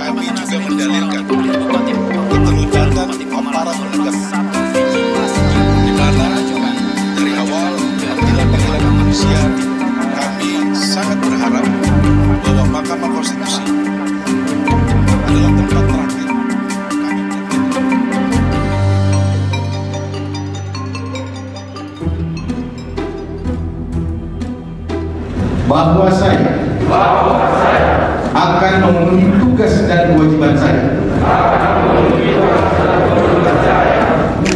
Kami juga mendalilkan keterlibatan aparat penegak di mana dari awal pengadilan manusia kami sangat berharap bahwa Mahkamah Konstitusi adalah tempat terakhir bahwa saya akan memenuhi tugas dan kewajiban saya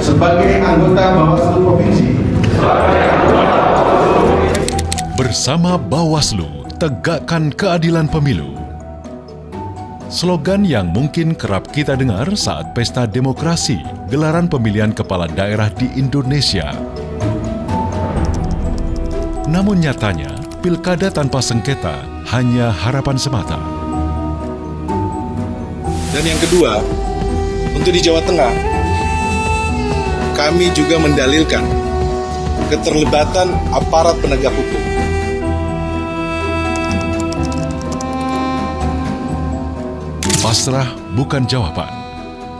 sebagai anggota Bawaslu Provinsi. Bersama Bawaslu, tegakkan keadilan pemilu. Slogan yang mungkin kerap kita dengar saat pesta demokrasi, gelaran pemilihan kepala daerah di Indonesia. Namun nyatanya, pilkada tanpa sengketa hanya harapan semata. Dan yang kedua, untuk di Jawa Tengah, kami juga mendalilkan keterlibatan aparat penegak hukum. Pasrah bukan jawaban.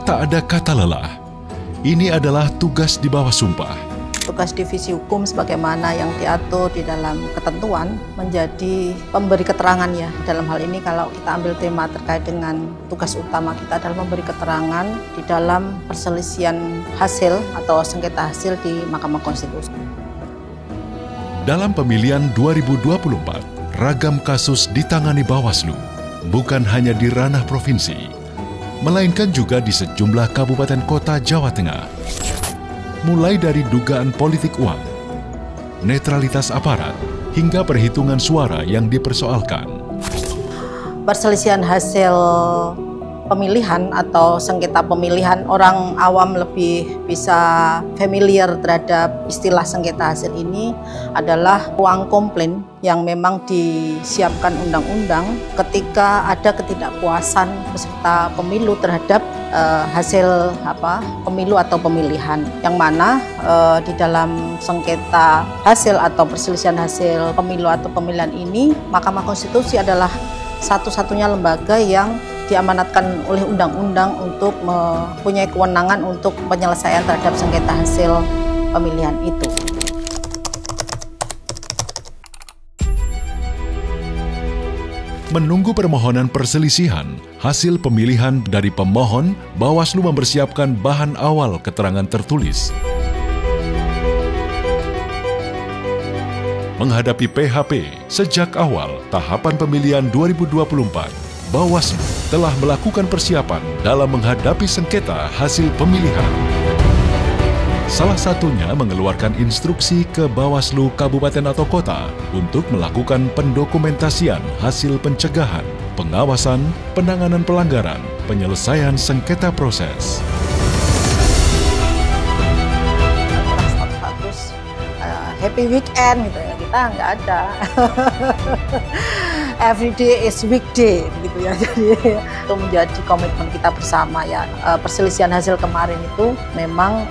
Tak ada kata lelah. Ini adalah tugas di bawah sumpah. Tugas divisi hukum sebagaimana yang diatur di dalam ketentuan menjadi pemberi keterangan ya. Dalam hal ini kalau kita ambil tema terkait dengan tugas utama kita adalah memberi keterangan di dalam perselisihan hasil atau sengketa hasil di Mahkamah Konstitusi. Dalam pemilihan 2024, ragam kasus ditangani Bawaslu, bukan hanya di ranah provinsi, melainkan juga di sejumlah kabupaten kota Jawa Tengah. Mulai dari dugaan politik uang, netralitas aparat, hingga perhitungan suara yang dipersoalkan. Perselisihan hasil pemilihan atau sengketa pemilihan, orang awam lebih bisa familiar terhadap istilah sengketa hasil ini adalah uang komplain yang memang disiapkan undang-undang ketika ada ketidakpuasan peserta pemilu terhadap hasil pemilu atau pemilihan, yang mana di dalam sengketa hasil atau perselisihan hasil pemilu atau pemilihan ini Mahkamah Konstitusi adalah satu-satunya lembaga yang diamanatkan oleh undang-undang untuk mempunyai kewenangan untuk penyelesaian terhadap sengketa hasil pemilihan itu. Menunggu permohonan perselisihan hasil pemilihan dari pemohon, Bawaslu mempersiapkan bahan awal keterangan tertulis. Menghadapi PHP sejak awal tahapan pemilihan 2024, Bawaslu telah melakukan persiapan dalam menghadapi sengketa hasil pemilihan. Salah satunya mengeluarkan instruksi ke Bawaslu Kabupaten atau Kota untuk melakukan pendokumentasian hasil pencegahan, pengawasan, penanganan pelanggaran, penyelesaian sengketa proses. Happy weekend gitu ya, kita nggak ada. Every day is weekday gitu ya. Jadi itu menjadi komitmen kita bersama ya. Perselisihan hasil kemarin itu memang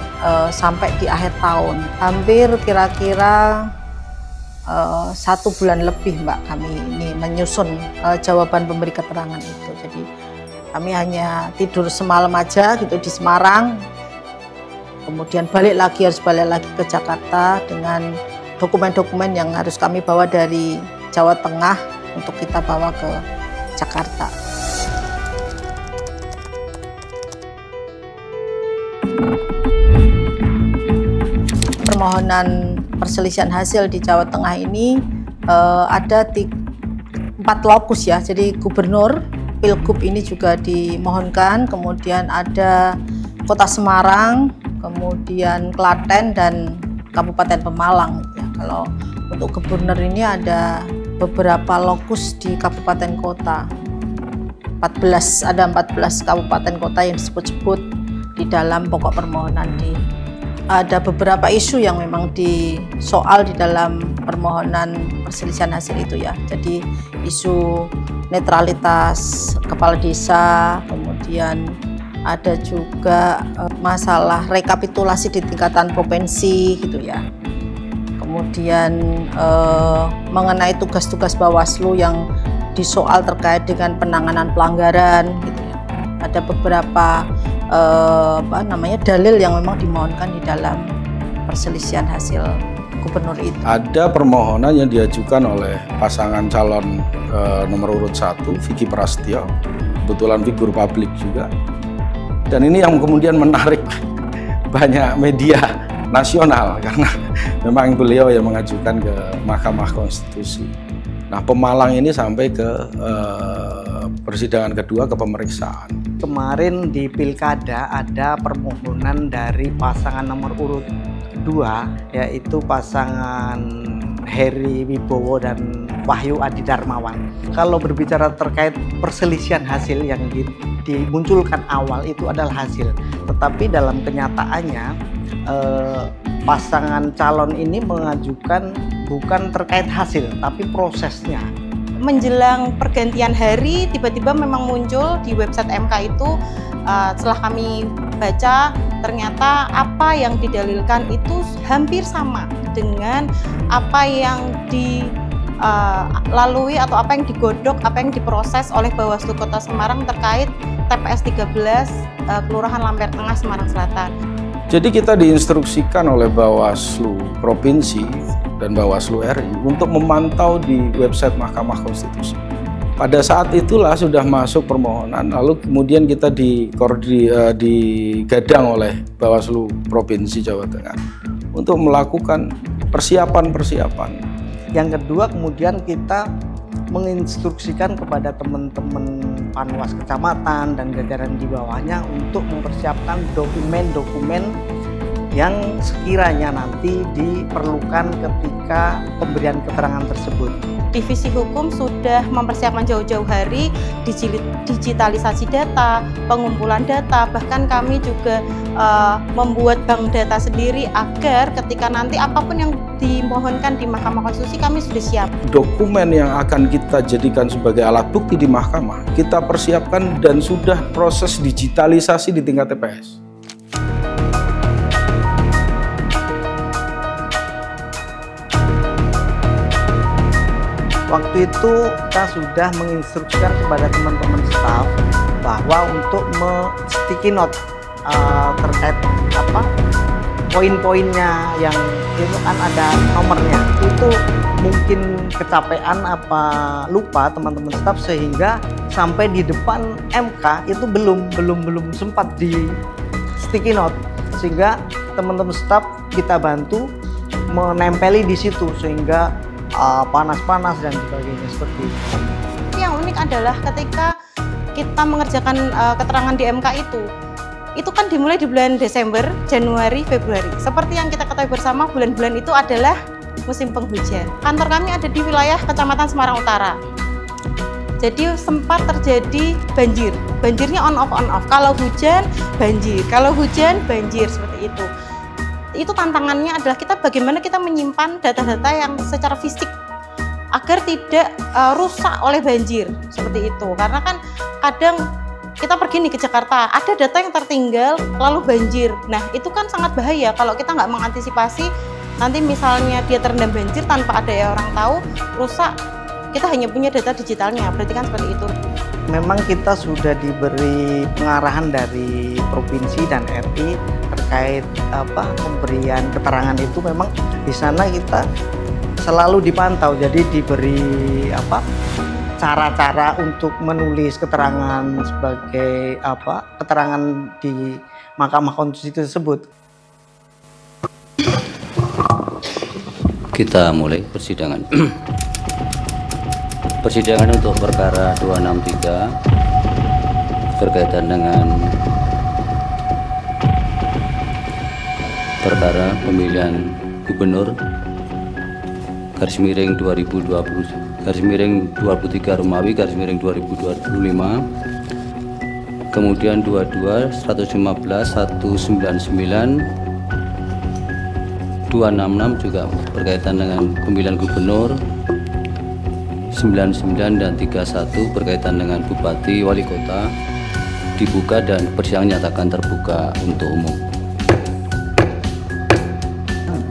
sampai di akhir tahun, hampir kira-kira 1 bulan lebih Mbak kami ini menyusun jawaban pemberi keterangan itu. Jadi kami hanya tidur semalam aja gitu di Semarang. Kemudian harus balik lagi ke Jakarta dengan dokumen-dokumen yang harus kami bawa dari Jawa Tengah untuk kita bawa ke Jakarta. Permohonan perselisihan hasil di Jawa Tengah ini ada 4 lokus ya, jadi gubernur, pilgub ini juga dimohonkan, kemudian ada Kota Semarang, kemudian Klaten dan Kabupaten Pemalang. Ya. Kalau untuk gubernur ini ada beberapa lokus di kabupaten kota. Ada 14 kabupaten kota yang disebut-sebut di dalam pokok permohonan. Ada beberapa isu yang memang disoal di dalam permohonan perselisihan hasil itu ya. Jadi isu netralitas kepala desa, kemudian ada juga masalah rekapitulasi di tingkatan provinsi gitu ya. Kemudian mengenai tugas-tugas Bawaslu yang disoal terkait dengan penanganan pelanggaran gitu ya. ada beberapa dalil yang memang dimohonkan di dalam perselisihan hasil gubernur itu. Ada permohonan yang diajukan oleh pasangan calon nomor urut 1, Vicky Prasetyo, kebetulan figur publik juga. Dan ini yang kemudian menarik banyak media nasional karena memang beliau yang mengajukan ke Mahkamah Konstitusi. Nah, Pemalang ini sampai ke persidangan kedua, ke pemeriksaan. Kemarin di Pilkada ada permohonan dari pasangan nomor urut 2, yaitu pasangan Heri Wibowo dan Wahyu Adi Darmawan. Kalau berbicara terkait perselisihan hasil yang dimunculkan awal itu adalah hasil, tetapi dalam kenyataannya pasangan calon ini mengajukan bukan terkait hasil tapi prosesnya. Menjelang pergantian hari tiba-tiba memang muncul di website MK itu, setelah kami baca ternyata apa yang didalilkan itu hampir sama dengan apa yang dilalui atau apa yang digodok, apa yang diproses oleh Bawaslu Kota Semarang terkait TPS 13 Kelurahan Lamper Tengah, Semarang Selatan. Jadi kita diinstruksikan oleh Bawaslu Provinsi dan Bawaslu RI untuk memantau di website Mahkamah Konstitusi. Pada saat itulah sudah masuk permohonan, lalu kemudian kita digadang oleh Bawaslu Provinsi Jawa Tengah untuk melakukan persiapan-persiapan. Yang kedua, kemudian kita menginstruksikan kepada teman-teman Panwas Kecamatan dan jajaran di bawahnya untuk mempersiapkan dokumen-dokumen yang sekiranya nanti diperlukan ketika pemberian keterangan tersebut. Divisi Hukum sudah mempersiapkan jauh-jauh hari digitalisasi data, pengumpulan data, bahkan kami juga membuat bank data sendiri agar ketika nanti apapun yang dimohonkan di Mahkamah Konstitusi kami sudah siap. Dokumen yang akan kita jadikan sebagai alat bukti di mahkamah, kita persiapkan dan sudah proses digitalisasi di tingkat TPS. Waktu itu kita sudah menginstruksikan kepada teman-teman staf bahwa untuk sticky note terkait poin-poinnya yang itu kan ada nomornya, itu mungkin kecapean apa lupa teman-teman staf sehingga sampai di depan MK itu belum sempat di sticky note, sehingga teman-teman staf kita bantu menempeli di situ sehingga panas-panas dan sebagainya seperti itu. Yang unik adalah ketika kita mengerjakan keterangan di MK itu kan dimulai di bulan Desember, Januari, Februari. Seperti yang kita ketahui bersama, bulan-bulan itu adalah musim penghujan. Kantor kami ada di wilayah Kecamatan Semarang Utara. Jadi sempat terjadi banjir. Banjirnya on off. Kalau hujan, banjir. Kalau hujan, banjir, seperti itu. Itu tantangannya adalah bagaimana kita menyimpan data-data yang secara fisik agar tidak rusak oleh banjir seperti itu. Karena kan kadang kita pergi nih ke Jakarta, ada data yang tertinggal lalu banjir. Nah, itu kan sangat bahaya kalau kita nggak mengantisipasi, nanti misalnya dia terendam banjir tanpa ada orang tahu, rusak, kita hanya punya data digitalnya, berarti kan seperti itu. Memang kita sudah diberi pengarahan dari Provinsi dan RI terkait pemberian keterangan itu. Memang di sana kita selalu dipantau, jadi diberi cara-cara untuk menulis keterangan sebagai keterangan di Mahkamah Konstitusi tersebut. Kita mulai persidangan. Persidangan untuk perkara 263 berkaitan dengan perkara pemilihan gubernur /2020 /23 Romawi /2025, kemudian 22 115 199 266 juga berkaitan dengan pemilihan gubernur, 99 dan 31 berkaitan dengan bupati wali kota dibuka dan persidangan nyatakan terbuka untuk umum.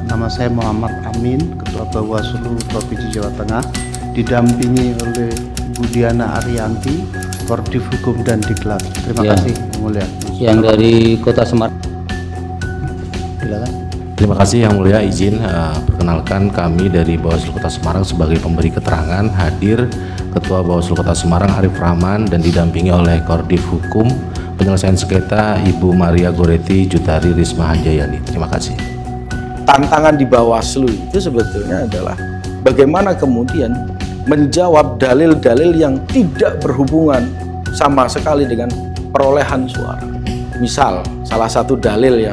Nama saya Muhammad Amin, Ketua Bawaslu Provinsi Jawa Tengah, didampingi oleh Bu Diana Ariyanti, Koordif Hukum dan Diklat. Terima Ya. kasih, Yang Mulia. Yang dari Kota Semarang. Silakan. Terima kasih Yang Mulia, izin perkenalkan kami dari Bawaslu Kota Semarang sebagai pemberi keterangan. Hadir Ketua Bawaslu Kota Semarang Arif Rahman dan didampingi oleh Koordif Hukum Penyelesaian Sengketa Ibu Maria Goretti Jutari Risma Hanjayani. Terima kasih. Tantangan di Bawaslu itu sebetulnya adalah bagaimana kemudian menjawab dalil-dalil yang tidak berhubungan sama sekali dengan perolehan suara. Misal, salah satu dalil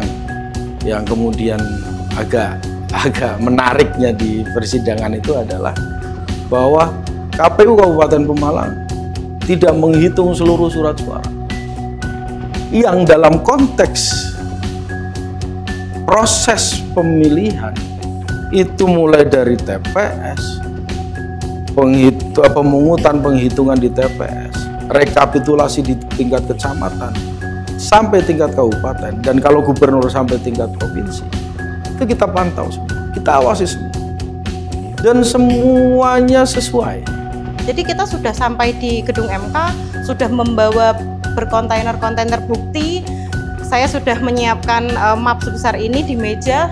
yang kemudian agak menariknya di persidangan itu adalah bahwa KPU Kabupaten Pemalang tidak menghitung seluruh surat suara. Yang dalam konteks proses pemilihan itu mulai dari TPS, pemungutan penghitungan di TPS, rekapitulasi di tingkat kecamatan, sampai tingkat kabupaten, dan kalau gubernur sampai tingkat provinsi, itu kita pantau semua, kita awasi semua, dan semuanya sesuai. Jadi kita sudah sampai di gedung MK, sudah membawa berkontainer-kontainer bukti. Saya sudah menyiapkan map sebesar ini di meja,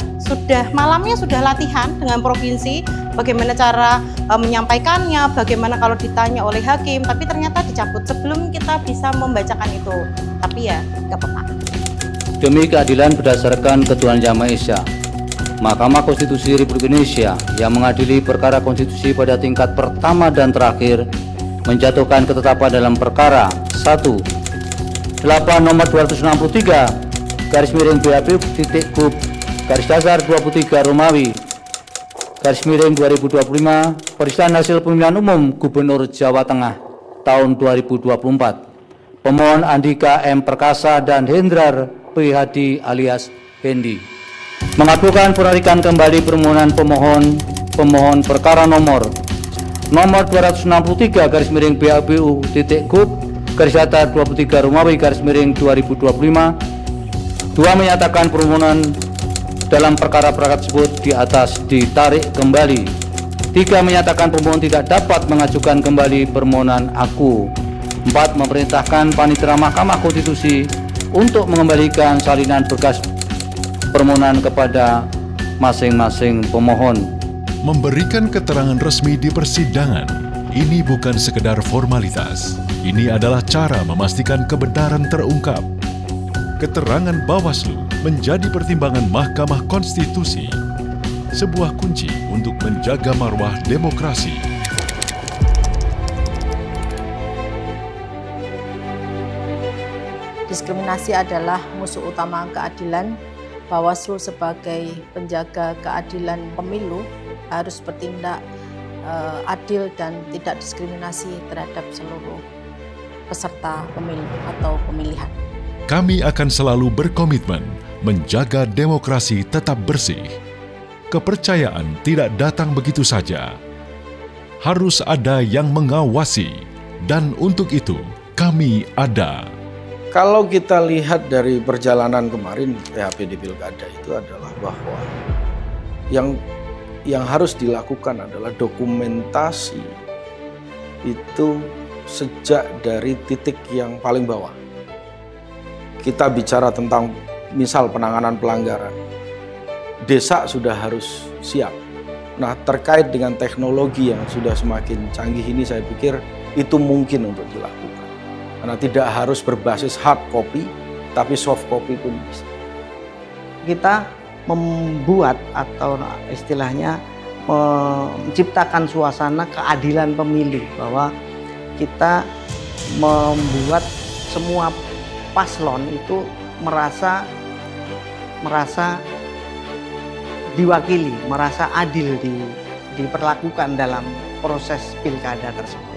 malamnya sudah latihan dengan provinsi, bagaimana cara menyampaikannya, bagaimana kalau ditanya oleh hakim, tapi ternyata dicabut sebelum kita bisa membacakan itu. Tapi ya, nggak apa-apa. Demi keadilan berdasarkan ketuhanan Yang Maha Esa, Mahkamah Konstitusi Republik Indonesia yang mengadili perkara konstitusi pada tingkat pertama dan terakhir menjatuhkan ketetapan dalam perkara 1. 8 nomor 263 garis miring BAP titik Gub garis dasar 23 Romawi garis miring 2025 perisian hasil pemilihan umum Gubernur Jawa Tengah tahun 2024. Pemohon Andika M. Perkasa dan Hendrar P. Hadi alias Hendi mengajukan penarikan kembali permohonan pemohon perkara nomor 263 garis miring BAPU titik Gub garis datar 23 Romawi garis miring 2025. 2 menyatakan permohonan dalam perkara-perkara tersebut di atas ditarik kembali. 3 menyatakan pemohon tidak dapat mengajukan kembali permohonan aku. 4 memerintahkan Panitera Mahkamah Konstitusi untuk mengembalikan salinan berkas permohonan kepada masing-masing pemohon. Memberikan keterangan resmi di persidangan, ini bukan sekedar formalitas. Ini adalah cara memastikan kebenaran terungkap. Keterangan Bawaslu menjadi pertimbangan Mahkamah Konstitusi, sebuah kunci untuk menjaga marwah demokrasi. Diskriminasi adalah musuh utama keadilan. Bawaslu sebagai penjaga keadilan pemilu harus bertindak adil dan tidak diskriminasi terhadap seluruh peserta pemilu atau pemilihan. Kami akan selalu berkomitmen menjaga demokrasi tetap bersih. Kepercayaan tidak datang begitu saja. Harus ada yang mengawasi, dan untuk itu kami ada. Kalau kita lihat dari perjalanan kemarin PHP di Pilkada itu adalah bahwa yang harus dilakukan adalah dokumentasi itu sejak dari titik yang paling bawah. Kita bicara tentang misal penanganan pelanggaran, desa sudah harus siap. Nah, terkait dengan teknologi yang sudah semakin canggih ini, saya pikir itu mungkin untuk dilakukan. Karena tidak harus berbasis hard copy, tapi soft copy pun bisa. Kita membuat atau istilahnya menciptakan suasana keadilan pemilu, bahwa kita membuat semua paslon itu merasa diwakili, merasa adil diperlakukan dalam proses pilkada tersebut.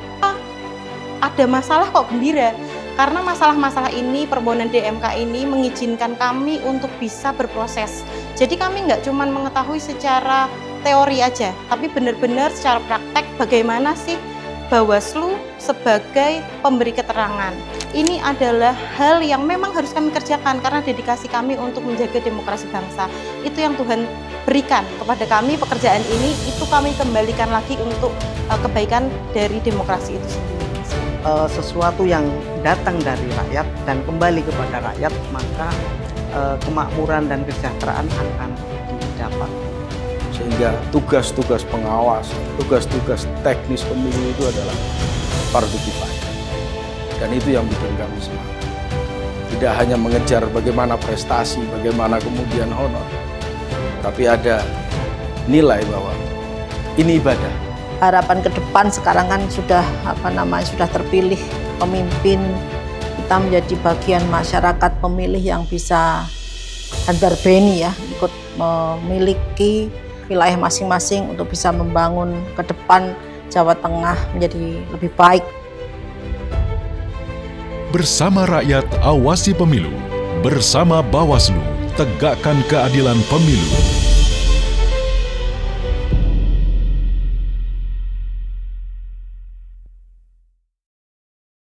Ada masalah kok gembira, karena masalah-masalah ini, permohonan DMK ini mengizinkan kami untuk bisa berproses. Jadi kami nggak cuma mengetahui secara teori aja, tapi benar-benar secara praktek bagaimana sih Bawaslu sebagai pemberi keterangan. Ini adalah hal yang memang harus kami kerjakan karena dedikasi kami untuk menjaga demokrasi bangsa. Itu yang Tuhan berikan kepada kami, pekerjaan ini itu kami kembalikan lagi untuk kebaikan dari demokrasi itu sendiri. sesuatu yang datang dari rakyat dan kembali kepada rakyat, maka kemakmuran dan kesejahteraan akan didapat. Sehingga tugas-tugas pengawas, tugas-tugas teknis pemilu itu adalah fardu kifayah. Dan itu yang bikin kami semangat. Tidak hanya mengejar bagaimana prestasi, bagaimana kemudian honor, tapi ada nilai bahwa ini ibadah. Harapan ke depan sekarang kan sudah sudah terpilih pemimpin, kita menjadi bagian masyarakat pemilih yang bisa hadar beni ya, ikut memiliki wilayah masing-masing untuk bisa membangun ke depan Jawa Tengah menjadi lebih baik. Bersama rakyat awasi pemilu, bersama Bawaslu tegakkan keadilan pemilu.